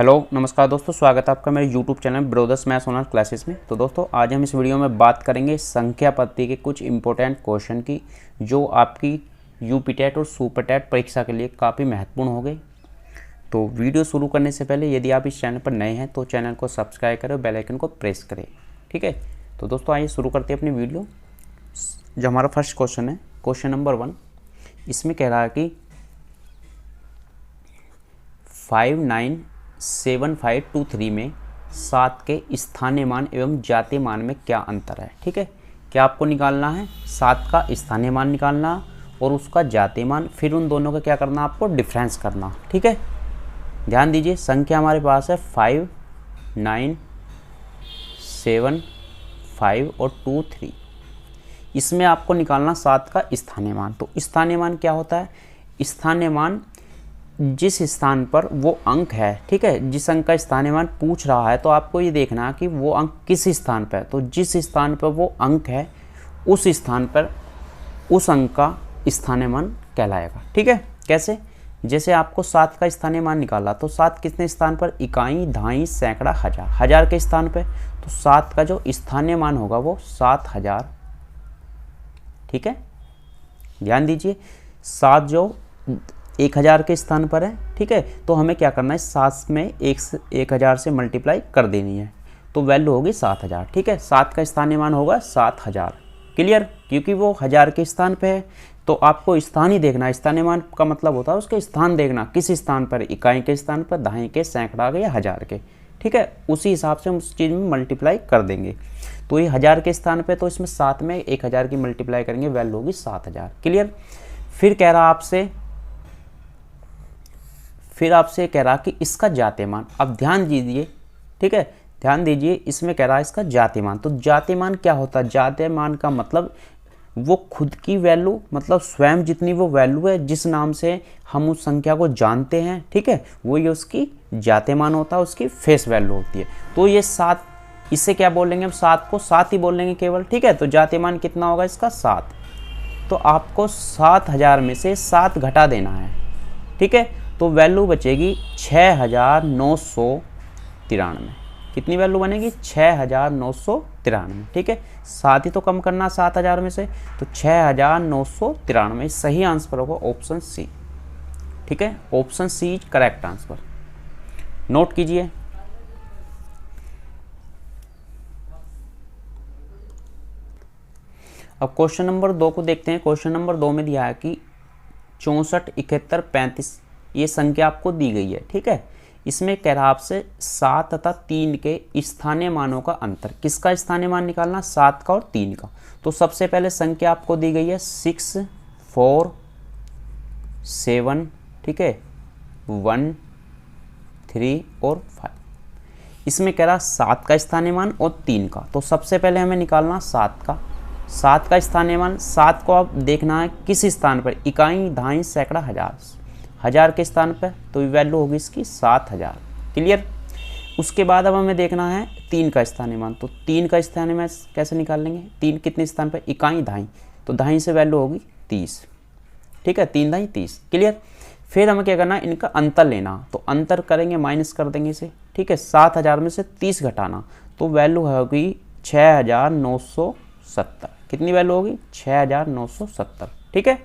Hello नमस्कार दोस्तों, स्वागत है आपका मेरे YouTube channel brothers maths online classes में। तो दोस्तों आज हम इस वीडियो में बात करेंगे संख्या पद्धति के कुछ इंपॉर्टेंट क्वेश्चन की जो आपकी यूपी टेट और सुपर टेट परीक्षा के लिए काफ़ी महत्वपूर्ण हो गए। तो वीडियो शुरू करने से पहले यदि आप इस चैनल पर नए हैं तो चैनल को सब्सक्राइब करें और बेल आइकन को प्रेस करें, ठीक है। तो दोस्तों आइए शुरू करते हैं अपनी वीडियो। जो हमारा फर्स्ट क्वेश्चन है, क्वेश्चन नंबर 1, इसमें कह रहा है कि 597523 में 7 के स्थानीय मान एवं जातीय मान में क्या अंतर है, ठीक है। क्या आपको निकालना है 7 का स्थानीय मान निकालना और उसका जातीय मान, फिर उन दोनों का क्या करना, आपको डिफरेंस करना, ठीक है। ध्यान दीजिए, संख्या हमारे पास है 5, 9, 7, 5 और 2, 3। इसमें आपको निकालना 7 का स्थानीय मान। तो स्थानीय मान क्या होता है? स्थानीय मान जिस स्थान पर वो अंक है, ठीक है, जिस अंक का स्थानीय मान पूछ रहा है तो आपको ये देखना है कि वो अंक किस स्थान पर है। तो जिस स्थान पर वो अंक है उस स्थान पर उस अंक का स्थानीय मान कहलाएगा, ठीक है। कैसे? जैसे आपको 7 का स्थानीय मान निकाला तो 7 कितने स्थान पर? इकाई, दहाई, सैकड़ा, हजार, हजार के स्थान पे। तो 7 का जो स्थानीय मान होगा वो 7000, ठीक है। ध्यान दीजिए, 7 जो 1000 के स्थान पर है, ठीक है, तो हमें क्या करना है, 7 में 1000 से मल्टीप्लाई कर देनी है तो वैल्यू होगी 7000, ठीक है। 7 का स्थानीय मान होगा 7000। क्लियर? क्योंकि वो 1000 के स्थान पे है तो आपको स्थान ही देखना। स्थानीय मान का मतलब होता है उसके स्थान देखना, किस स्थान पर, इकाई के स्थान पर, दहाई के, सैकड़ा के या हजार के, ठीक है। उसी हिसाब से हम उस चीज़ में मल्टीप्लाई कर देंगे। तो ये 1000 के स्थान पे तो इसमें 7 में 1000 की मल्टीप्लाई करेंगे, वैल्यू होगी 7000। क्लियर? फिर कह रहा आपसे कह रहा कि इसका जातीय मान। अब ध्यान दीजिए, ठीक है, ध्यान दीजिए, इसमें कह रहा है इसका जातीय मान। तो जातीय मान क्या होता है? जातीय मान का मतलब वो खुद की वैल्यू, मतलब स्वयं जितनी वो वैल्यू है, जिस नाम से हम उस संख्या को जानते हैं, ठीक है, वो ये उसकी जातीय मान होता है, उसकी फेस वैल्यू होती है। तो ये 7, इससे क्या बोलेंगे हम? 7 को 7 ही बोलेंगे केवल, ठीक है। तो जातीय मान कितना होगा इसका? 7। तो आपको 7000 में से 7 घटा देना है, ठीक है। तो वैल्यू बचेगी 6993। कितनी वैल्यू बनेगी? 6993, ठीक है। 7 ही तो कम करना 7000 में से, तो 6993 सही आंसर होगा ऑप्शन सी, ठीक है। Option C is correct answer. Note कीजिए। अब क्वेश्चन नंबर 2 को देखते हैं। क्वेश्चन नंबर 2 में दिया है कि 64, 71, 35 ये संख्या आपको दी गई है, ठीक है। इसमें कह रहा आपसे 7 तथा 3 के स्थानीय मानों का अंतर। किसका स्थानीय मान निकालना? 7 का और 3 का। तो सबसे पहले संख्या आपको दी गई है 6, 4, 7, ठीक है, 1, 3 और 5। इसमें कह रहा 7 का स्थानीय मान और 3 का। तो सबसे पहले हमें निकालना 7 का। 7 का स्थानीय मान, 7 को आप देखना है किस स्थान पर, इकाई, दहाई, सैकड़ा, हजार, हजार के स्थान पर, तो वैल्यू होगी इसकी 7000। क्लियर? उसके बाद अब हमें देखना है 3 का स्थानीय मान। तो 3 का स्थानीय मान कैसे निकाल लेंगे? 3 कितने स्थान पर? इकाई, दहाई, तो दहाई से वैल्यू होगी 30, ठीक है, 3 दहाई 30। क्लियर? फिर हमें क्या करना है, इनका अंतर लेना। तो अंतर करेंगे, माइनस कर देंगे इसे, ठीक है। 7000 में से 30 घटाना तो वैल्यू होगी 6970। कितनी वैल्यू होगी? 6970, ठीक है।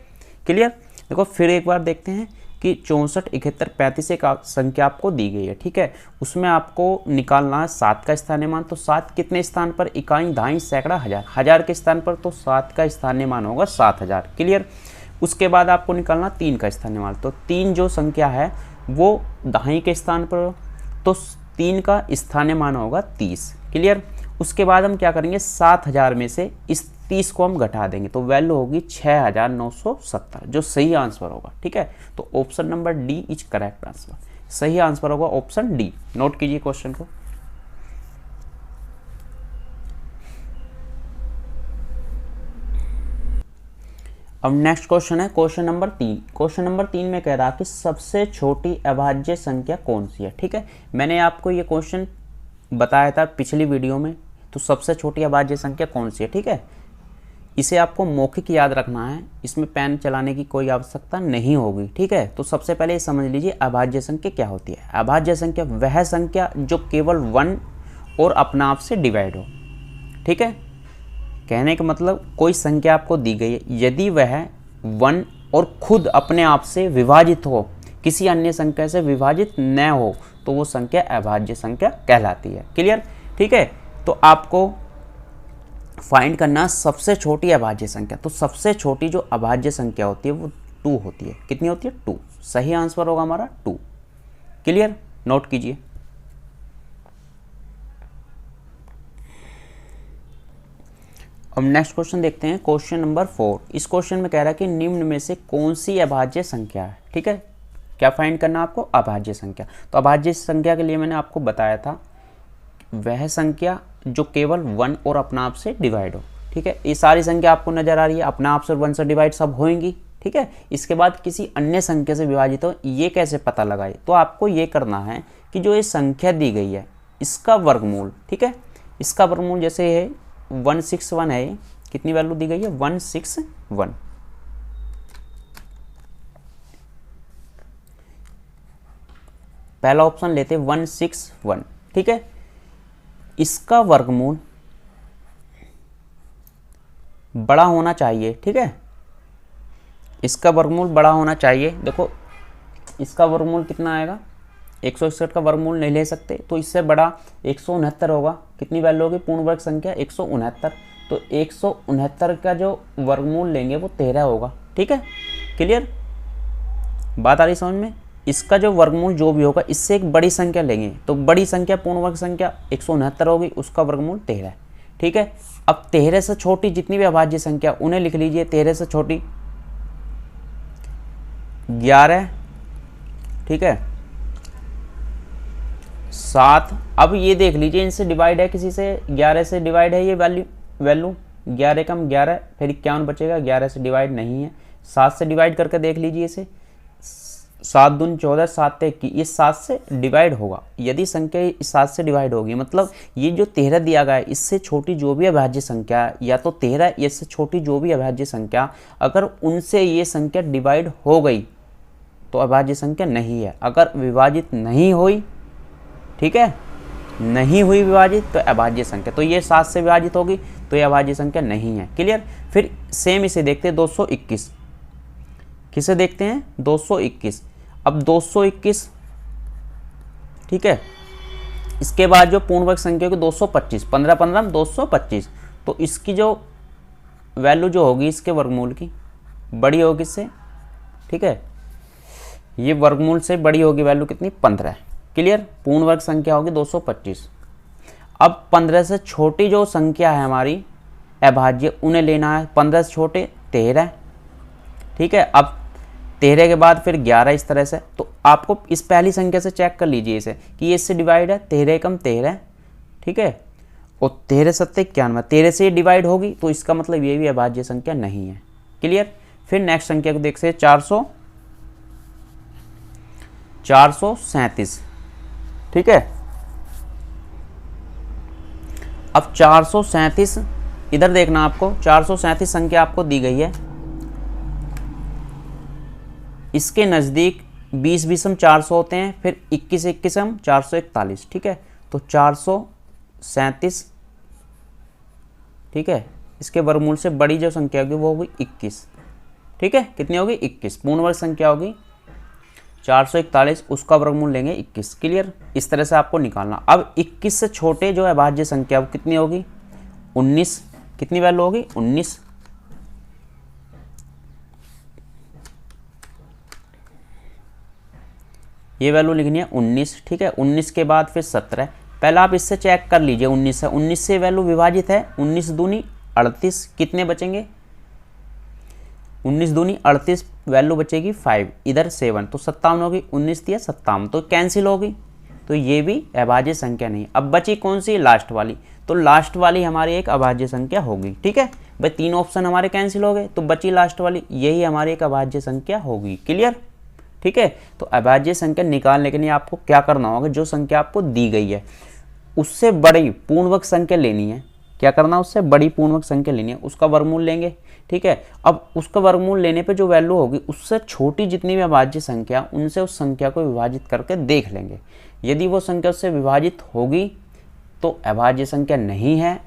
क्लियर? देखो फिर एक बार देखते हैं कि 64, 71, 35 एक संख्या आपको दी गई है, ठीक है। उसमें आपको निकालना है 7 का स्थानीय मान। तो 7 कितने स्थान पर? इकाई, दहाई, सैकड़ा, हजार, हजार के स्थान पर, तो 7 का स्थानीय मान होगा 7000। क्लियर? उसके बाद आपको निकालना 3 का स्थानीय मान। तो 3 जो संख्या है वो दहाई के स्थान पर, तो 3 का स्थानीय मान होगा 30। क्लियर? उसके बाद हम क्या करेंगे, 7000 में से इस 30 को हम घटा देंगे तो वैल्यू होगी 6970, जो सही आंसर होगा, ठीक है। तो option number D is correct answer. सही आंसर होगा ऑप्शन डी। नोट कीजिए क्वेश्चन को। अब नेक्स्ट क्वेश्चन है क्वेश्चन नंबर 3। क्वेश्चन नंबर 3 में कह रहा कि सबसे छोटी अभाज्य संख्या कौन सी है, ठीक है। मैंने आपको ये क्वेश्चन बताया था पिछली वीडियो में। तो सबसे छोटी अभाज्य संख्या कौन सी है, ठीक है। इसे आपको मौखिक याद रखना है, इसमें पेन चलाने की कोई आवश्यकता नहीं होगी, ठीक है। तो सबसे पहले ये समझ लीजिए अभाज्य संख्या क्या होती है। अभाज्य संख्या वह संख्या जो केवल 1 और अपना आप से डिवाइड हो, ठीक है। कहने का मतलब कोई संख्या आपको दी गई है, यदि वह 1 और खुद अपने आप से विभाजित हो, किसी अन्य संख्या से विभाजित न हो, तो वो संख्या अभाज्य संख्या कहलाती है। क्लियर, ठीक है। तो आपको फाइंड करना सबसे छोटी अभाज्य संख्या। तो सबसे छोटी जो अभाज्य संख्या होती है वो 2 होती है। कितनी होती है? 2। सही आंसर होगा हमारा 2। क्लियर, नोट कीजिए। अब नेक्स्ट क्वेश्चन देखते हैं, क्वेश्चन नंबर 4। इस क्वेश्चन में कह रहा है कि निम्न में से कौन सी अभाज्य संख्या है, ठीक है। क्या फाइंड करना आपको? अभाज्य संख्या। तो अभाज्य संख्या के लिए मैंने आपको बताया था वह संख्या जो केवल 1 और अपना आप से डिवाइड हो, ठीक है। ये सारी संख्या आपको नजर आ रही है, अपना आप से 1 से डिवाइड सब होंगी, ठीक है। इसके बाद किसी अन्य संख्या से विभाजित हो, ये कैसे पता लगाए? तो आपको ये करना है कि जो ये संख्या दी गई है इसका वर्गमूल, ठीक है। इसका वर्गमूल जैसे है 161 है, कितनी वैल्यू दी गई है? 161। पहला ऑप्शन लेते 161, ठीक है। इसका वर्गमूल बड़ा होना चाहिए, ठीक है। इसका वर्गमूल बड़ा होना चाहिए। देखो इसका वर्गमूल कितना आएगा? 161 का वर्गमूल नहीं ले सकते, तो इससे बड़ा 169 होगा। कितनी वैल्यू होगी? पूर्ण वर्ग संख्या 169। तो 169 का जो वर्गमूल लेंगे वो 13 होगा, ठीक है। क्लियर, बात आ रही समझ में? इसका जो वर्गमूल जो भी होगा इससे एक बड़ी संख्या लेंगे, तो बड़ी संख्या पूर्ण वर्ग संख्या 169 होगी, उसका वर्गमूल 13, ठीक है। अब 13 से छोटी जितनी भी अभाज्य संख्या उन्हें लिख लीजिए। 13 से छोटी 11, ठीक है, 7। अब ये देख लीजिए इनसे डिवाइड है, किसी से 11 से डिवाइड है ये वैल्यू 11 कम 11, फिर 51 बचेगा। 11 से डिवाइड नहीं है। 7 से डिवाइड करके देख लीजिए इसे, 7 दूनी 14, 7 21, ये 7 से डिवाइड होगा। यदि संख्या 7 से डिवाइड होगी मतलब ये जो 13 दिया गया है इससे छोटी जो भी अभाज्य संख्या या तो 13 इससे छोटी जो भी अभाज्य संख्या, अगर उनसे ये संख्या डिवाइड हो गई तो अभाज्य संख्या नहीं है। अगर विभाजित नहीं हुई, ठीक है, नहीं हुई विभाजित, तो अभाज्य संख्या। तो ये 7 से विभाजित होगी तो ये अभाज्य संख्या नहीं है। क्लियर। फिर सेम इसे देखते हैं 221। किसे देखते हैं? 221। अब 221, ठीक है, इसके बाद जो पूर्ण वर्ग संख्या होगी 225, 15 15 225, तो इसकी जो वैल्यू जो होगी इसके वर्गमूल की बड़ी होगी इससे, ठीक है। ये वर्गमूल से बड़ी होगी वैल्यू कितनी? 15। क्लियर। पूर्ण वर्ग संख्या होगी 225। अब 15 से छोटी जो संख्या है हमारी अभाज्य उन्हें लेना है। 15 से छोटे 13, ठीक है। अब 13 के बाद फिर 11 इस तरह से। तो आपको इस पहली संख्या से चेक कर लीजिए इसे कि ये इससे डिवाइड है, 13 कम 13, ठीक है, और 13 सत्ते 91, 13 से ये डिवाइड होगी तो इसका मतलब ये भी अभाज्य संख्या नहीं है। क्लियर। फिर नेक्स्ट संख्या को देखते हैं 437, ठीक है। अब 437 इधर देखना आपको, 437 संख्या आपको दी गई है, इसके नज़दीक 20 20 400 होते हैं, फिर 21 21 441, ठीक है। तो 437, ठीक है, इसके वर्गमूल से बड़ी जो संख्या होगी वो होगी 21, ठीक है। कितनी होगी? 21। पूर्ण वर्ग संख्या होगी 441, उसका वर्गमूल लेंगे 21। क्लियर। इस तरह से आपको निकालना। अब 21 से छोटे जो अभाज्य संख्या वो कितनी होगी? 19। कितनी वैल्यू होगी? 19। ये वैल्यू लिखनी है 19, ठीक है। 19 के बाद फिर 17। पहले आप इससे चेक कर लीजिए 19 है, 19 से वैल्यू विभाजित है, 19 दूनी 38, कितने बचेंगे? 19 दूनी 38, वैल्यू बचेगी 5, इधर 7, तो 57 होगी। 19 दिया 57, तो कैंसिल होगी, तो ये भी अभाज्य संख्या नहीं। अब बची कौन सी? लास्ट वाली। तो लास्ट वाली हमारी एक अभाज्य संख्या होगी, ठीक है भाई। 3 ऑप्शन हमारे कैंसिल हो गए, तो बची लास्ट वाली, यही हमारी एक अभाज्य संख्या होगी। क्लियर, ठीक है। तो अभाज्य संख्या निकालने के लिए आपको क्या करना होगा? जो संख्या आपको दी गई है उससे बड़ी पूर्ण वर्ग संख्या लेनी है, क्या करना, उससे बड़ी पूर्णांक संख्या लेनी है, उसका वर्गमूल लेंगे। ठीक है, अब उसका वर्गमूल लेने पे जो वैल्यू होगी उससे छोटी जितनी भी अभाज्य संख्या, उनसे उस संख्या को विभाजित करके देख लेंगे। यदि वो संख्या उससे विभाजित होगी तो अभाज्य संख्या नहीं है।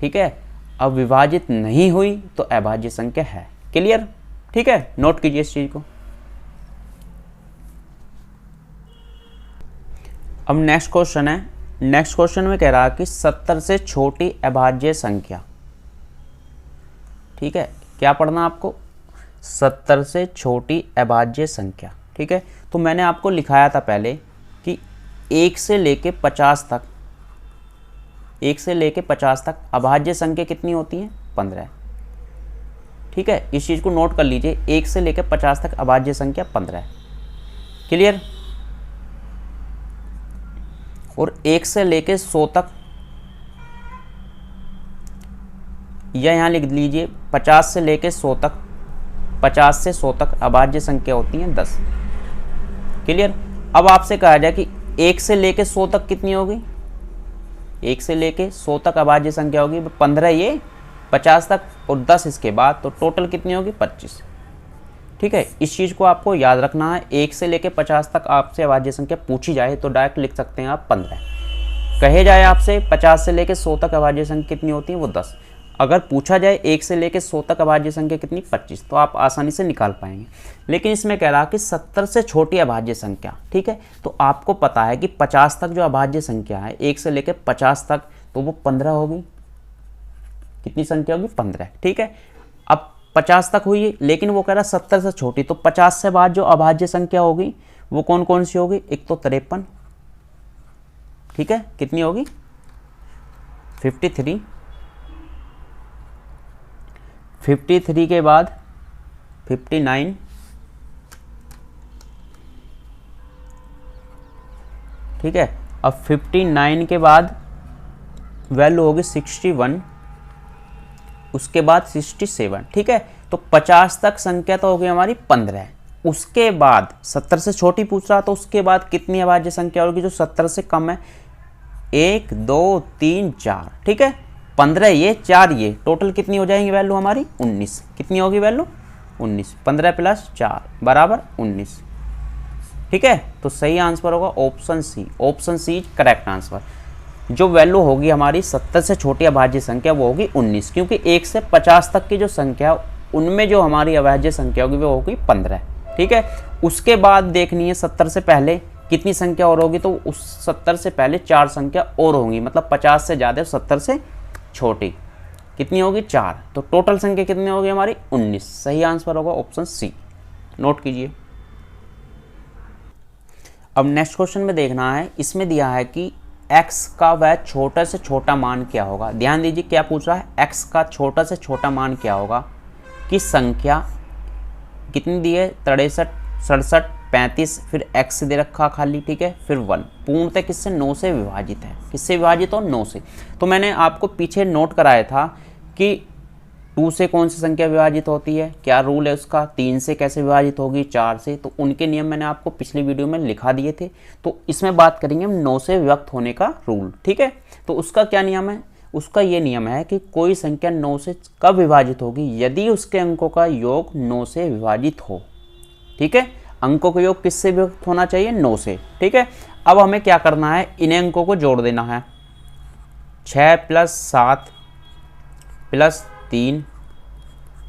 ठीक है, अब विभाजित नहीं हुई तो अभाज्य संख्या है। क्लियर? ठीक है, नोट कीजिए इस चीज को। अब नेक्स्ट क्वेश्चन है। नेक्स्ट क्वेश्चन में कह रहा है कि 70 से छोटी अभाज्य संख्या। ठीक है, क्या पढ़ना आपको? 70 से छोटी अभाज्य संख्या। ठीक है, तो मैंने आपको लिखाया था पहले कि 1 से लेके 50 तक, 1 से लेके 50 तक अभाज्य संख्या कितनी होती है? 15। ठीक है, इस चीज़ को नोट कर लीजिए, 1 से लेके 50 तक अभाज्य संख्या 15। क्लियर? और 1 से लेके 100 तक, या यहाँ लिख लीजिए 50 से लेके 100 तक, 50 से 100 तक अभाज्य संख्या होती हैं 10। क्लियर? अब आपसे कहा जाए कि 1 से लेके 100 तक कितनी होगी? 1 से लेके 100 तक अभाज्य संख्या होगी 15, ये 50 तक और 10 इसके बाद, तो टोटल कितनी होगी? 25। ठीक है, इस चीज़ को आपको याद रखना है। 1 से लेके 50 तक आपसे अभाज्य संख्या पूछी जाए तो डायरेक्ट लिख सकते हैं आप 15। कहे जाए आपसे 50 से लेके 100 तक अभाज्य संख्या कितनी होती है? वो 10। अगर पूछा जाए 1 से लेके 100 तक अभाज्य संख्या कितनी? 25, तो आप आसानी से निकाल पाएंगे। लेकिन इसमें कह रहा कि 70 से छोटी अभाज्य संख्या। ठीक है, तो आपको पता है कि 50 तक जो अभाज्य संख्या है, 1 से लेके 50 तक, तो वो 15 होगी। कितनी संख्या होगी? 15। ठीक है, अब 50 तक हुई, लेकिन वो कह रहा 70 से छोटी, तो 50 से बाद जो अभाज्य संख्या होगी वो कौन कौन सी होगी? एक तो 53। ठीक है, कितनी होगी? 53। 53 के बाद 59, ठीक है, अब 59 के बाद वैल्यू होगी 61, उसके बाद 67। ठीक है, तो 50 तक संख्या तो होगी हमारी 15। उसके बाद 70 से छोटी पूछ रहा, तो उसके बाद कितनी अभाज्य संख्या होगी जो 70 से कम है? 1 2 3 4। ठीक है, 15 ये, 4 ये, टोटल कितनी हो जाएंगी वैल्यू हमारी? 19। कितनी होगी वैल्यू? 19। 15 + 4 बराबर 19। ठीक है, तो सही आंसर होगा option C. Option C is correct answer. जो वैल्यू होगी हमारी 70 से छोटी अभाज्य संख्या वो होगी 19, क्योंकि 1 से 50 तक की जो संख्या, उनमें जो हमारी अभाज्य संख्या होगी वो होगी 15। ठीक है, उसके बाद देखनी है 70 से पहले कितनी संख्या और होगी, तो उस 70 से पहले 4 संख्या और होंगी, मतलब 50 से ज़्यादा, 70 से छोटी कितनी होगी? 4। तो टोटल संख्या कितनी होगी हमारी? 19। सही आंसर होगा ऑप्शन सी। नोट कीजिए। अब नेक्स्ट क्वेश्चन में देखना है, इसमें दिया है कि x का वह छोटा से छोटा मान क्या होगा। ध्यान दीजिए क्या पूछ रहा है, x का छोटा से छोटा मान क्या होगा। कि संख्या कितनी दी है? 63, 67, 35, फिर x दे रखा खाली। ठीक है, फिर 1, पूर्णतः किससे? 9 से विभाजित है। किससे विभाजित हो? 9 से। तो मैंने आपको पीछे नोट कराया था कि 2 से कौन सी संख्या विभाजित होती है, क्या रूल है उसका, 3 से कैसे विभाजित होगी, 4 से, तो उनके नियम मैंने आपको पिछली वीडियो में लिखा दिए थे। तो इसमें बात करेंगे हम 9 से विभक्त होने का रूल। ठीक है, तो उसका क्या नियम है? उसका ये नियम है कि कोई संख्या 9 से कब विभाजित होगी? यदि उसके अंकों का योग 9 से विभाजित हो। ठीक है, अंकों का योग किससे विभक्त होना चाहिए? 9 से। ठीक है, अब हमें क्या करना है, इन्हें अंकों को जोड़ देना है। 6 + 7 + 3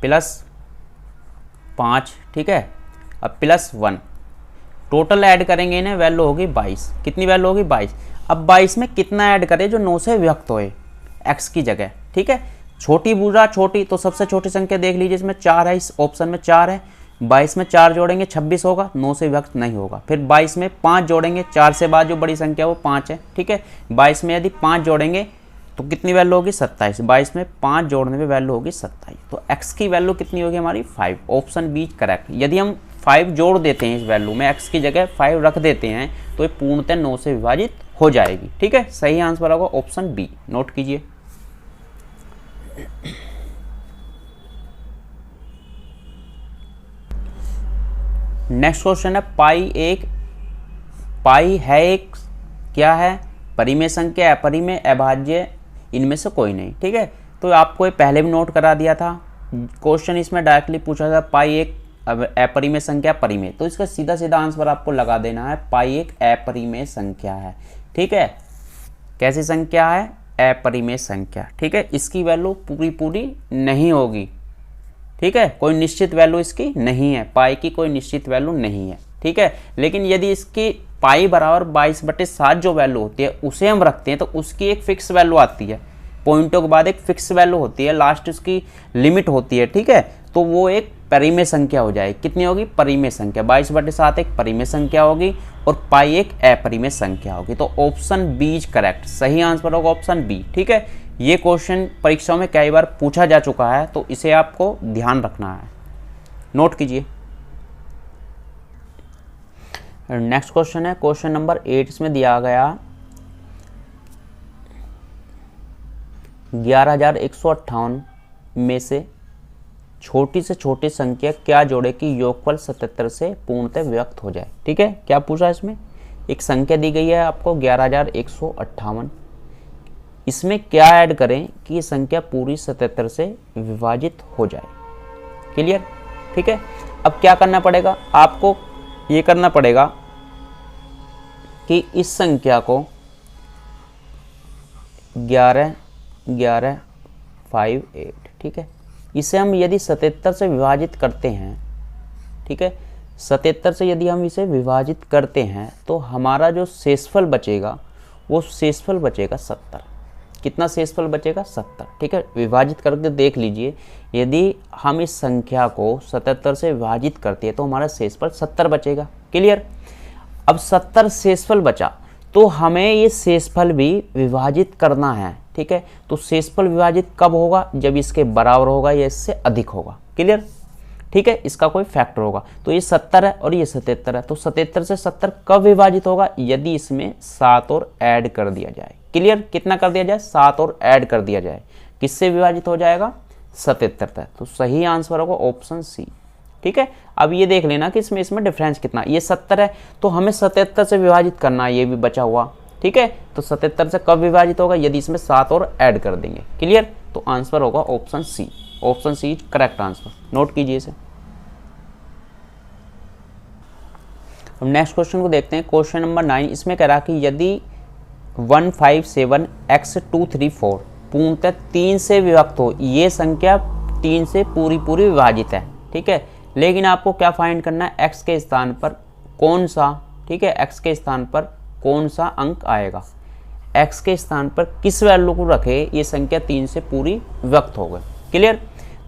+ 5, ठीक है, अब +1, टोटल ऐड करेंगे इन्हें, वैल्यू होगी 22। कितनी वैल्यू होगी? 22। अब 22 में कितना ऐड करें जो 9 से विभक्त होए x की जगह। ठीक है, छोटी पूरा छोटी, तो सबसे छोटी संख्या देख लीजिए, इसमें 4 है, इस ऑप्शन में 4 है। 22 में 4 जोड़ेंगे 26 होगा, 9 से विभक्त नहीं होगा। फिर 22 में 5 जोड़ेंगे, 4 से बाद जो बड़ी संख्या वो 5 है। ठीक है, 22 में यदि 5 जोड़ेंगे तो कितनी वैल्यू होगी? 27। 22 में 5 जोड़ने में वैल्यू होगी 27। तो x की वैल्यू कितनी होगी हमारी? 5। Option B correct. यदि हम 5 जोड़ देते हैं इस वैल्यू में, x की जगह 5 रख देते हैं, तो ये पूर्णतः 9 से विभाजित हो जाएगी। ठीक है, सही आंसर होगा ऑप्शन बी। नोट कीजिए। नेक्स्ट क्वेश्चन है, पाई है एक क्या है? परिमेय संख्या, अपरिमेय, अभाज्य इनमें से कोई नहीं, ठीक है। तो आपको ये पहले भी नोट करा दिया था। क्वेश्चन इसमें डायरेक्टली पूछा था पाई एक अपरिमेय संख्या परिमेय, तो इसका सीधा सीधा आंसर आपको लगा देना है, पाई एक अपरिमेय संख्या है, ठीक है। कैसी संख्या है? अपरिमेय संख्या, ठीक है। इसकी वैल्यू पूरी पूरी नहीं होगी, ठीक है, कोई निश्चित वैल्यू इसकी नहीं है, पाई की कोई निश्चित वैल्यू नहीं है, ठीक है। लेकिन यदि इसकी पाई बराबर 22/7 जो वैल्यू होती है उसे हम रखते हैं तो उसकी एक फिक्स वैल्यू आती है, पॉइंटों के बाद एक फिक्स वैल्यू होती है, लास्ट उसकी लिमिट होती है, ठीक है। तो वो एक परिमेय संख्या हो जाएगी। कितनी होगी? परिमेय संख्या। 22/7 एक परिमेय संख्या होगी और पाई एक अपरिमेय संख्या होगी। तो ऑप्शन बी इज करेक्ट, सही आंसर होगा ऑप्शन बी, ठीक है। ये क्वेश्चन परीक्षाओं में कई बार पूछा जा चुका है, तो इसे आपको ध्यान रखना है, नोट कीजिए। नेक्स्ट क्वेश्चन है क्वेश्चन नंबर 8। इसमें दिया गया 11,158 में से छोटी संख्या क्या जोड़े कि योगफल 77 से पूर्णतः व्यक्त हो जाए, ठीक है। क्या पूछा इसमें? एक संख्या दी गई है आपको 11,158, इसमें क्या ऐड करें कि ये संख्या पूरी 77 से विभाजित हो जाए। क्लियर, ठीक है। अब क्या करना पड़ेगा आपको? ये करना पड़ेगा कि इस संख्या को 11,11,58, ठीक है, इसे हम यदि 77 से विभाजित करते हैं, ठीक है, 77 से यदि हम इसे विभाजित करते हैं तो हमारा जो शेषफल बचेगा वो शेषफल बचेगा 70। कितना शेषफल बचेगा? 70, ठीक है। विभाजित करके देख लीजिए, यदि हम इस संख्या को 77 से विभाजित करते हैं तो हमारा शेषफल 70 बचेगा। क्लियर। अब 70 शेषफल बचा तो हमें ये शेषफल भी विभाजित करना है, ठीक है। तो शेषफल विभाजित कब होगा? जब इसके बराबर होगा या इससे अधिक होगा। क्लियर, ठीक है। इसका कोई फैक्टर होगा। तो ये 70 है और ये 77 है, तो 77 से 70 कब विभाजित होगा? यदि इसमें 7 और ऐड कर दिया जाए। क्लियर, कितना कर दिया जाए? 7 और ऐड कर दिया जाए। किससे विभाजित हो जाएगा? 77 तक। तो सही आंसर होगा ऑप्शन सी, ठीक है। अब ये देख लेना कि इसमें डिफरेंस कितना, ये 70 है तो हमें 77 से विभाजित करना है, ये भी बचा हुआ, ठीक है। तो 77 से कब विभाजित होगा? यदि इसमें 7 और ऐड कर देंगे। क्लियर, तो आंसर होगा option C. Option C is correct answer, note कीजिए इसे। अब नेक्स्ट क्वेश्चन को देखते हैं, क्वेश्चन नंबर 9। इसमें कह रहा कि यदि 157x234 पूर्णतः 3 से विभक्त हो, ये संख्या 3 से पूरी विभाजित है, ठीक है। लेकिन आपको क्या फाइंड करना है? x के स्थान पर कौन सा, ठीक है, x के स्थान पर कौन सा अंक आएगा, x के स्थान पर किस वैल्यू को रखे ये संख्या 3 से पूरी विभक्त हो गई। क्लियर।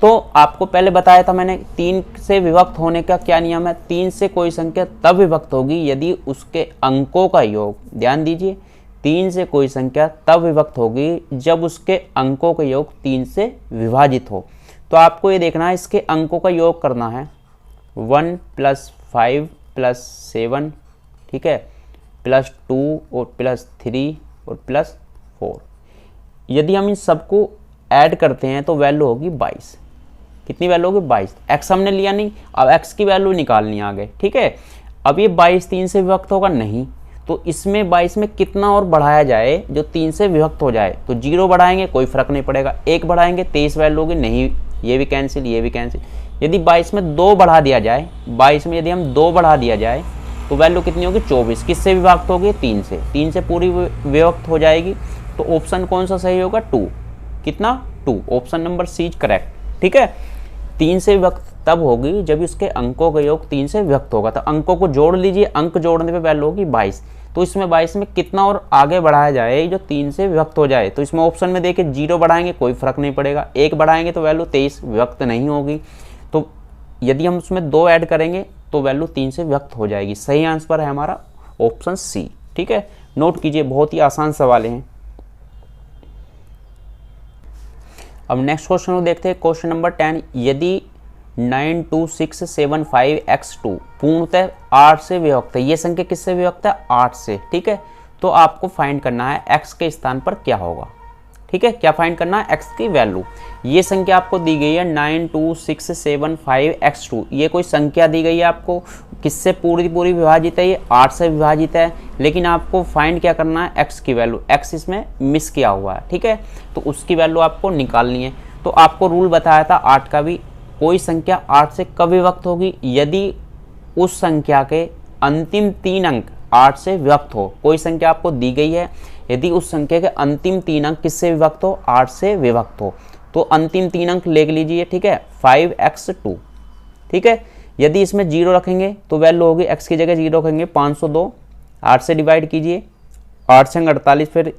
तो आपको पहले बताया था मैंने 3 से विभक्त होने का क्या नियम है? 3 से कोई संख्या तब विभक्त होगी यदि उसके अंकों का योग, ध्यान दीजिए, 3 से कोई संख्या तब विभक्त होगी जब उसके अंकों का योग 3 से विभाजित हो। तो आपको ये देखना है, इसके अंकों का योग करना है 1 + 5 + 7, ठीक है, +2 और +3 और +4। यदि हम इन सबको ऐड करते हैं तो वैल्यू होगी 22। कितनी वैल्यू होगी? 22। x हमने लिया नहीं, अब x की वैल्यू निकालनी आगे, ठीक है। अब ये 22 3 से विभक्त होगा नहीं, तो इसमें 22 में कितना और बढ़ाया जाए जो 3 से विभक्त हो जाए? तो 0 बढ़ाएंगे कोई फर्क नहीं पड़ेगा, 1 बढ़ाएंगे 23 वैल्यू होगी, नहीं, ये भी कैंसिल, ये भी कैंसिल। यदि 22 में 2 बढ़ा दिया जाए, 22 में यदि हम 2 बढ़ा दिया जाए तो वैल्यू कितनी होगी? 24। किससे विभक्त होगी? 3 से। 3 से पूरी विभक्त हो जाएगी। तो ऑप्शन कौन सा सही होगा? 2। कितना? 2। Option number C is correct, ठीक है। 3 से विभक्त तब होगी जब इसके अंकों का योग 3 से विभक्त होगा। तो अंकों को जोड़ लीजिए, अंक जोड़ने पे वैल्यू होगी 22। तो इसमें 22 में कितना और आगे बढ़ाया जाए जो 3 से विभक्त हो जाए? तो इसमें ऑप्शन में देखिए 0 बढ़ाएंगे कोई फर्क नहीं पड़ेगा, 1 बढ़ाएंगे तो वैल्यू 23 विभक्त नहीं होगी। तो यदि हम उसमें 2 ऐड करेंगे तो वैल्यू 3 से व्यक्त हो जाएगी। सही आंसर है हमारा ऑप्शन सी, ठीक है। नोट कीजिए, बहुत ही आसान सवाल हैं। अब नेक्स्ट क्वेश्चन को देखते हैं, क्वेश्चन नंबर 10। यदि 92675x2 पूर्णतः 8 से विभक्त है, ये संख्या किससे विभक्त है? 8 से, ठीक है। तो आपको फाइंड करना है x के स्थान पर क्या होगा। ठीक है, क्या फाइंड करना है, x की वैल्यू। ये संख्या आपको दी गई है 92675x2, ये कोई संख्या दी गई है आपको, किससे पूरी विभाजित है, ये 8 से विभाजित है, लेकिन आपको फाइंड क्या करना है, x की वैल्यू। x इसमें मिस किया हुआ है, ठीक है, तो उसकी वैल्यू आपको निकालनी है। तो आपको रूल बताया था 8 का भी, कोई संख्या 8 से कब विभक्त होगी, यदि उस संख्या के अंतिम 3 अंक 8 से विभक्त हो। कोई संख्या आपको दी गई है, यदि उस संख्या के अंतिम 3 अंक किससे विभक्त हो, 8 से विभक्त हो, तो अंतिम 3 अंक लिख लीजिए, ठीक है, 5x2, ठीक है। यदि इसमें 0 रखेंगे तो वैल्यू होगी, x की जगह 0 रखेंगे 502, 8 से डिवाइड कीजिए, 8 से 48, फिर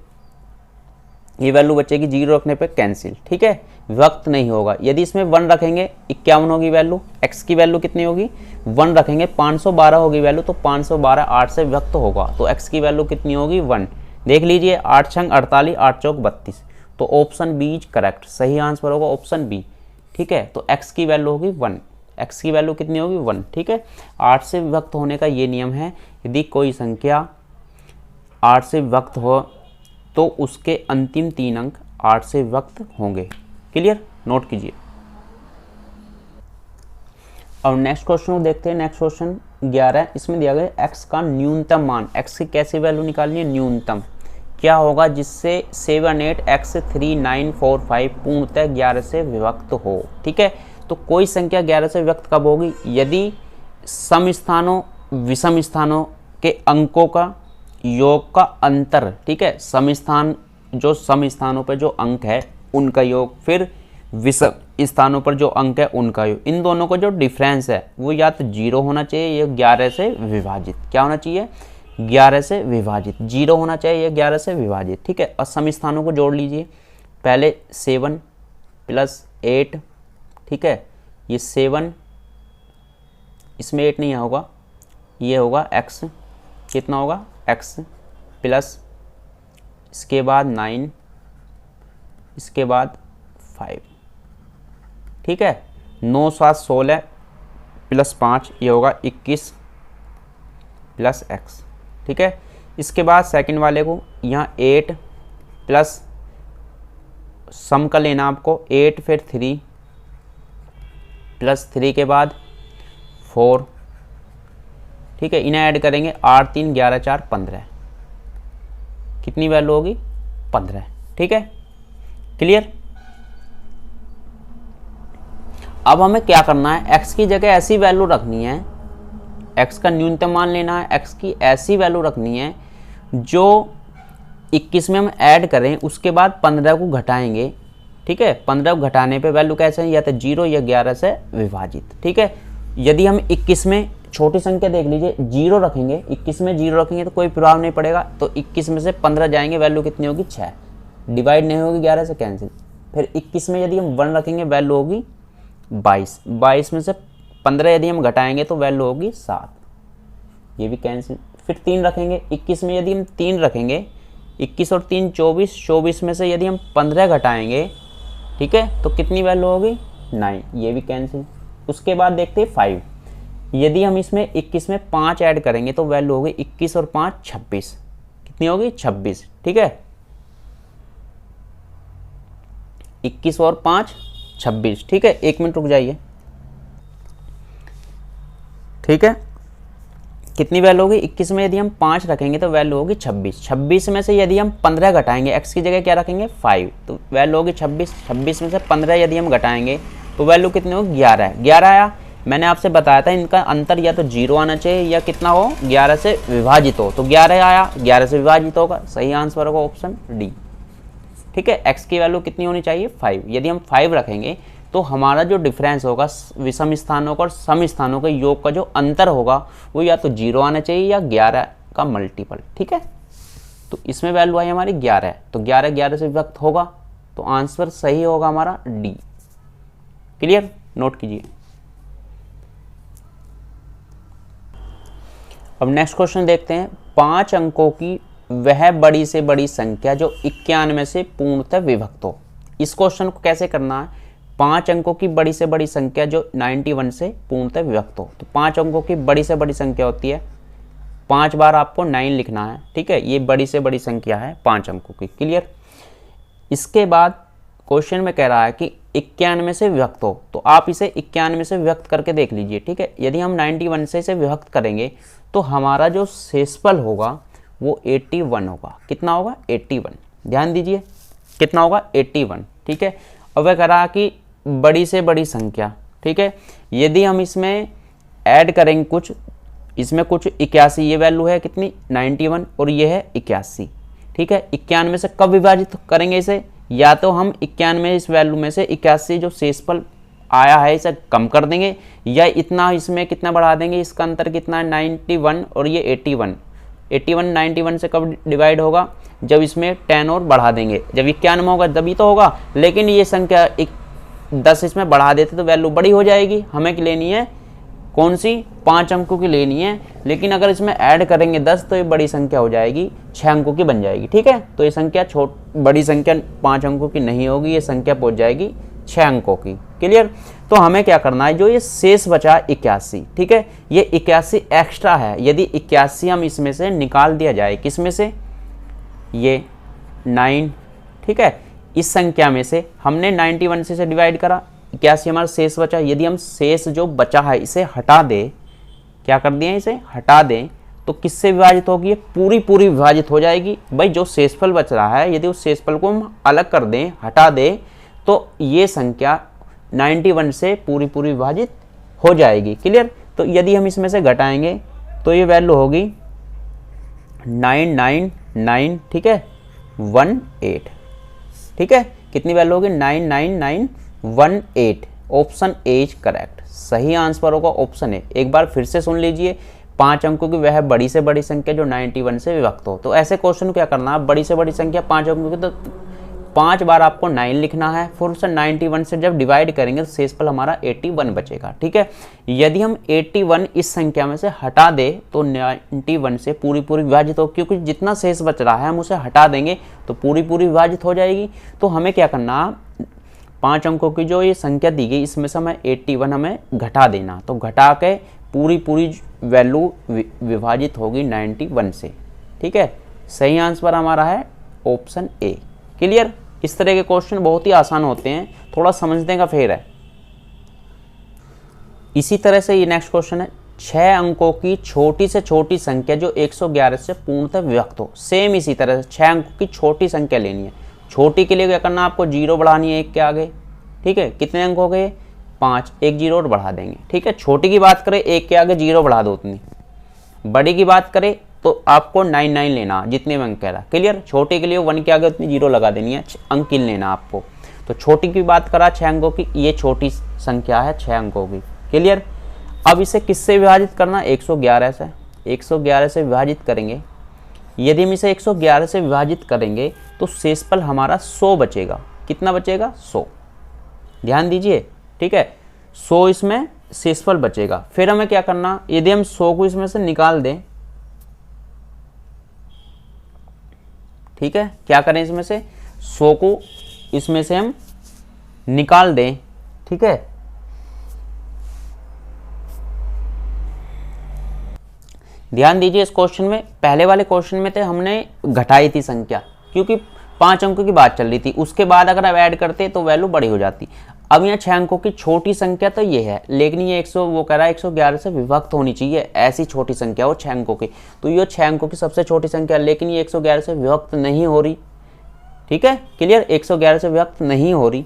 ये वैल्यू बचेगी, 0 रखने पे कैंसिल, ठीक है, विभक्त नहीं होगा। यदि इसमें 1 रखेंगे 51 होगी वैल्यू, x की वैल्यू कितनी होगी, 1 रखेंगे 512 होगी वैल्यू, तो 512 8 से विभक्त होगा, तो x की वैल्यू कितनी होगी, 1। देख लीजिए, 8 छंग 48, 8 चौक 32, तो ऑप्शन बी इज करेक्ट, सही आंसर होगा ऑप्शन बी, ठीक है। तो x की वैल्यू होगी 1, x की वैल्यू कितनी होगी, 1, ठीक है। 8 से विभक्त होने का ये नियम है, यदि कोई संख्या 8 से विभक्त हो तो उसके अंतिम 3 अंक 8 से विभक्त होंगे। क्लियर, नोट कीजिए। और नेक्स्ट क्वेश्चन को देखते हैं। नेक्स्ट क्वेश्चन 11, इसमें दिया गया x का न्यूनतम मान, x की कैसी वैल्यू निकालनी है, न्यूनतम क्या होगा जिससे 78x3945 पूर्णतः 11 से विभक्त हो, ठीक है। तो कोई संख्या 11 से विभक्त कब होगी, यदि सम स्थानों विषम स्थानों के अंकों का योग का अंतर, ठीक है, सम स्थान जो सम स्थानों पर जो अंक है उनका योग, फिर विषम स्थानों पर जो अंक है उनका योग, इन दोनों का जो डिफरेंस है वो या तो 0 होना चाहिए या 11 से विभाजित, क्या होना चाहिए, 11 से विभाजित, 0 होना चाहिए या 11 से विभाजित, ठीक है। और सम स्थानों को जोड़ लीजिए, पहले 7 + 8, ठीक है, ये 7, इसमें 8 नहीं होगा, ये होगा x, कितना होगा x प्लस इसके बाद 9, इसके बाद 5, ठीक है। 9 7 16 + 5, ये होगा 21 + x, ठीक है। इसके बाद सेकंड वाले को यहाँ 8 प्लस सम का लेना आपको, 8 फिर 3 + 3 के बाद 4, ठीक है, इन्हें ऐड करेंगे, 8 3 11 4 15, कितनी वैल्यू होगी, 15, ठीक है। क्लियर। अब हमें क्या करना है, x की जगह ऐसी वैल्यू रखनी है, x का न्यूनतम मान लेना है, x की ऐसी वैल्यू रखनी है जो 21 में हम ऐड करें, उसके बाद 15 को घटाएंगे, ठीक है। 15 को घटाने पे वैल्यू कैसे है, या तो 0 या 11 से विभाजित, ठीक है। यदि हम 21 में छोटी संख्या देख लीजिए 0 रखेंगे, 21 में 0 रखेंगे तो कोई प्रभाव नहीं पड़ेगा, तो 21 में से 15 जाएंगे, वैल्यू कितनी होगी, 6, डिवाइड नहीं होगी, 11 से कैंसिल। फिर 21 में यदि हम 1 रखेंगे वैल्यू होगी 22, 22 में से 15 यदि हम घटाएंगे तो वैल्यू होगी 7, ये भी कैंसिल। फिर 3 रखेंगे, 21 में यदि हम 3 रखेंगे, 21 और 3 24, 24 में से यदि हम 15 घटाएंगे, ठीक है, तो कितनी वैल्यू होगी, 9, ये भी कैंसिल। उसके बाद देखते हैं 5, यदि हम इसमें 21 में 5 ऐड करेंगे तो वैल्यू होगी 21 और 5 26, कितनी होगी, 26, ठीक है, 21 और 5 26, ठीक है। 1 मिनट रुक जाइए, ठीक है, कितनी वैल्यू होगी, 21 में यदि हम 5 रखेंगे तो वैल्यू होगी 26, 26 में से यदि हम 15 घटाएंगे, x की जगह क्या रखेंगे 5, तो वैल्यू होगी 26, 26 में से 15 यदि हम घटाएंगे तो वैल्यू कितनी होगी, 11, 11 आया। मैंने आपसे बताया था इनका अंतर या तो 0 आना चाहिए या कितना हो, 11 से विभाजित हो, तो 11 आया, 11 से विभाजित होगा, सही आंसर होगा ऑप्शन डी, ठीक है। x की वैल्यू कितनी होनी चाहिए, 5, यदि हम 5 रखेंगे तो हमारा जो डिफरेंस होगा विषम स्थानों का और सम स्थानों के योग का जो अंतर होगा वो या तो 0 आना चाहिए या 11 का मल्टीपल, ठीक है। तो इसमें वैल्यू आई हमारी 11, तो 11 11 से विभक्त होगा, तो आंसर सही होगा हमारा डी। क्लियर, नोट कीजिए। अब नेक्स्ट क्वेश्चन देखते हैं। 5 अंकों की वह बड़ी से बड़ी संख्या जो 91 से पूर्णतः विभक्त हो। इस क्वेश्चन को कैसे करना है, 5 अंकों की बड़ी से बड़ी संख्या जो 91 से पूर्णतः विभक्त हो। तो 5 अंकों की बड़ी से बड़ी संख्या होती है, 5 बार आपको 9 लिखना है, ठीक है। ये बड़ी से बड़ी संख्या है 5 अंकों की। क्लियर। इसके बाद क्वेश्चन में कह रहा है कि 91 से विभक्त हो, तो आप इसे 91 से विभक्त करके देख लीजिए, ठीक है। यदि हम 91 से इसे विभक्त करेंगे तो हमारा जो शेषफल होगा वो 81 होगा। कितना होगा? 81। ध्यान दीजिए कितना होगा? 81, ठीक है। अब वह कह रहा कि बड़ी से बड़ी संख्या, ठीक है। यदि हम इसमें ऐड करेंगे कुछ, इसमें कुछ 81, ये वैल्यू है कितनी? 91, और ये है 81, ठीक है। 91 से कब विभाजित करेंगे इसे? या तो हम 91 इस वैल्यू में से 81 जो शेषफल आया है इसे कम कर देंगे, या इतना इसमें कितना बढ़ा देंगे, इसका अंतर कितना है? 91 और ये 81। 81 91 से कब डिवाइड होगा? जब इसमें 10 और बढ़ा देंगे, जब 91 होगा तभी तो होगा। लेकिन ये संख्या 10 इसमें बढ़ा देते तो वैल्यू बड़ी हो जाएगी। हमें लेनी है कौन सी? 5 अंकों की लेनी है। लेकिन अगर इसमें ऐड करेंगे 10 तो ये बड़ी संख्या हो जाएगी, 6 अंकों की बन जाएगी, ठीक है। तो ये संख्या बड़ी संख्या 5 अंकों की नहीं होगी, ये संख्या पहुंच जाएगी 6 अंकों की। क्लियर? तो हमें क्या करना है, जो ये शेष बचा 81, ठीक है, ये 81 एक्स्ट्रा है। यदि 81 हम इसमें से निकाल दिया जाए, किस में से? ये 9, ठीक है। इस संख्या में से हमने 91 से डिवाइड करा, 81 हमारा शेष बचा। यदि हम शेष जो बचा है इसे हटा दे, क्या कर दिए? इसे हटा दें तो किससे विभाजित होगी? पूरी पूरी विभाजित हो जाएगी। भाई जो शेषफल बच रहा है यदि उस शेषफल को हम अलग कर दें, हटा दें, तो ये संख्या 91 से पूरी पूरी विभाजित हो जाएगी। क्लियर? तो यदि हम इसमें से घटाएंगे तो ये वैल्यू होगी 999, ठीक है, 18, ठीक है। कितनी वैल्यू होगी? 99918। Option A is correct. सही आंसर होगा ऑप्शन ए। एक बार फिर से सुन लीजिए, 5 अंकों की वह बड़ी से बड़ी संख्या जो 91 से विभक्त हो। तो ऐसे क्वेश्चन क्या करना है, बड़ी से बड़ी संख्या 5 अंकों की, तो 5 बार आपको 9 लिखना है, फिर उसे 91 से जब डिवाइड करेंगे तो शेषफल हमारा 81 बचेगा, ठीक है। यदि हम 81 इस संख्या में से हटा दे तो 91 से पूरी पूरी विभाजित हो, क्योंकि जितना शेष बच रहा है हम उसे हटा देंगे तो पूरी पूरी विभाजित हो जाएगी। तो हमें क्या करना, 5 अंकों की जो ये संख्या दी गई इसमें से हमें 81 हमें घटा देना, तो घटा के पूरी पूरी वैल्यू विभाजित होगी 91 से, ठीक है। सही आंसर हमारा है ऑप्शन ए। क्लियर? इस तरह के क्वेश्चन बहुत ही आसान होते हैं, थोड़ा समझने का फेर है। इसी तरह से ये नेक्स्ट क्वेश्चन है, 6 अंकों की छोटी से छोटी संख्या जो 111 से पूर्णतः विभक्त हो। सेम इसी तरह से 6 अंकों की छोटी संख्या लेनी है। छोटी के लिए क्या करना, आपको 0 बढ़ानी है 1 के आगे, ठीक है। कितने अंक हो गए? 5, 1 0 और बढ़ा देंगे, ठीक है। छोटी की बात करें 1 के आगे 0 बढ़ा दो उतनी। बड़ी की बात करें तो आपको 99 लेना, जितने में अंक कह रहा। क्लियर? छोटे के लिए 1 के आगे उतनी 0 लगा देनी है, अंक गिन लेना आपको। तो छोटी की बात करा 6 अंकों की, ये छोटी संख्या है 6 अंकों की। क्लियर? अब इसे किससे विभाजित करना? 111 से। 111 से विभाजित करेंगे। यदि हम इसे 111 से विभाजित करेंगे तो शेषफल हमारा 100 बचेगा। कितना बचेगा? 100। ध्यान दीजिए, ठीक है, 100 इसमें शेषफल बचेगा। फिर हमें क्या करना, यदि हम 100 को इसमें से निकाल दें, ठीक है, क्या करें, इसमें से 100 को इसमें से हम निकाल दें, ठीक है। ध्यान दीजिए, इस क्वेश्चन में, पहले वाले क्वेश्चन में थे हमने घटाई थी संख्या, क्योंकि 5 अंकों की बात चल रही थी। उसके बाद अगर आप ऐड करते तो वैल्यू बड़ी हो जाती। अब यहाँ 6 अंकों की छोटी संख्या तो ये है, लेकिन ये 100 वो कह रहा है 111 से विभक्त होनी चाहिए, ऐसी छोटी संख्या हो 6 अंकों की। तो ये 6 अंकों की सबसे छोटी संख्या, लेकिन ये 111 से विभक्त नहीं हो रही, ठीक है। क्लियर? 111 से विभक्त नहीं हो रही।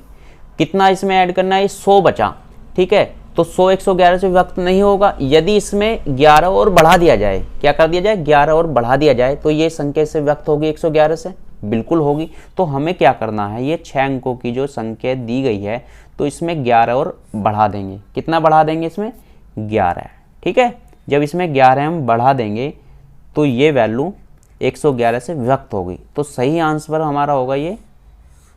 कितना इसमें ऐड करना है? 100 बचा, ठीक है। तो 100 111 से विभक्त नहीं होगा। यदि इसमें 11 और बढ़ा दिया जाए, क्या कर दिया जाए, 11 और बढ़ा दिया जाए, तो ये संख्या से विभक्त होगी 111 से, बिल्कुल होगी। तो हमें क्या करना है, ये 6 अंकों की जो संख्या दी गई है तो इसमें 11 और बढ़ा देंगे। कितना बढ़ा देंगे? इसमें 11, ठीक है। जब इसमें 11 हम बढ़ा देंगे तो ये वैल्यू 111 से विभक्त होगी। तो सही आंसर हमारा होगा ये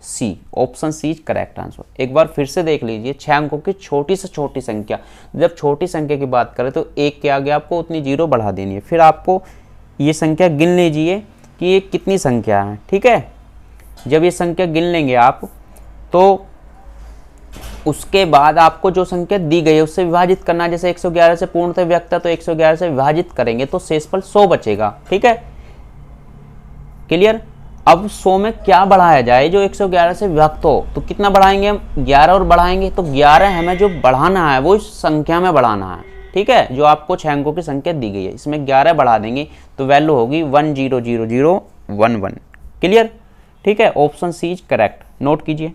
C, option C is correct answer. एक बार फिर से देख लीजिए, 6 अंकों की छोटी से छोटी संख्या, जब छोटी संख्या की बात करें तो 1 के आगे आपको उतनी 0 बढ़ा देनी है। फिर आपको ये संख्या गिन लीजिए कि ये कितनी संख्या है, ठीक है। जब ये संख्या गिन लेंगे आप तो उसके बाद आपको जो संख्या दी गई है उससे विभाजित करना है। जैसे 111 से पूर्णतः विभक्त है तो 111 से विभाजित करेंगे तो शेषफल 100 बचेगा, ठीक है। क्लियर? अब 100 में क्या बढ़ाया जाए जो 111 से विभक्त हो, तो कितना बढ़ाएंगे हम, 11 और बढ़ाएंगे, तो 11 हमें जो बढ़ाना है वो इस संख्या में बढ़ाना है, ठीक है, जो आपको 6 अंकों की संख्या दी गई है, इसमें 11 बढ़ा देंगे तो वैल्यू होगी 100011। क्लियर, ठीक है, option C is correct, note कीजिए।